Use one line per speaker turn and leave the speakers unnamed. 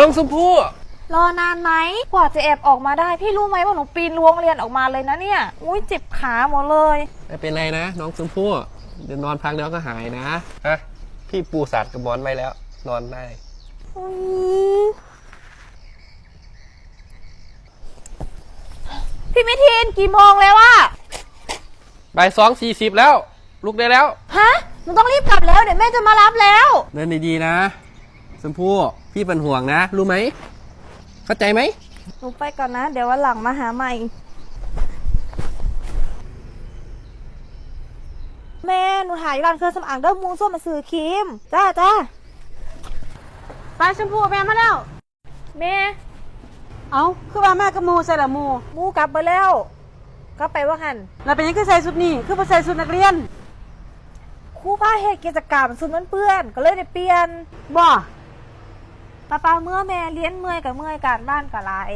องชมพู่
รอนานไหมกว่าจะแอบออกมาได้พี่รู้ไหมว่าหนูปีนรั้วโรงเรียนออกมาเลยนะเนี่ยอุ้ยเจ็บขาหมดเลย
ไม่เป็นไรนะน้องชมพู่เดี๋ยวนอนพักเดี๋ยวก็หายนะฮะพี่ปูสัตว์กับหมอนไว้แล้วนอนได้
พี่มิทินกี่โมงแล้วอะ
บ่าย2:40แล้วลุกได้แล้ว
ฮะหนูต้องรีบกลับแล้วเดี๋ยวแม่จะมารับแล้ว
เดินดีๆนะชมพู่พี่เป็นห่วงนะรู้ไหมเข้าใจไหม
หนูไปก่อนนะเดี๋ยววันหลังมาหาใหม่แม่หนูหายร้านเครื่องสำอางเด้อมูส้มมาซื้อครีมจ้า
ไปชมพู่แม่มาแล้ว
แม่
เอาคือว่าแม่กับมูใส่ละมู
มูกลับไปแล้วกลับไปว่าหัน
แล้วเป็นยังคือใส่ชุดนี้คือบ่ใส่ชุดนักเรียน
ครูพาเหตุกิจกรรมสุดเปื้อนก็เลยได้เปลี่ยน
บ่
ป้าเมื่อแม่เลี้ยนเมื่อยกับเมื่อยการบ้านกับหลาย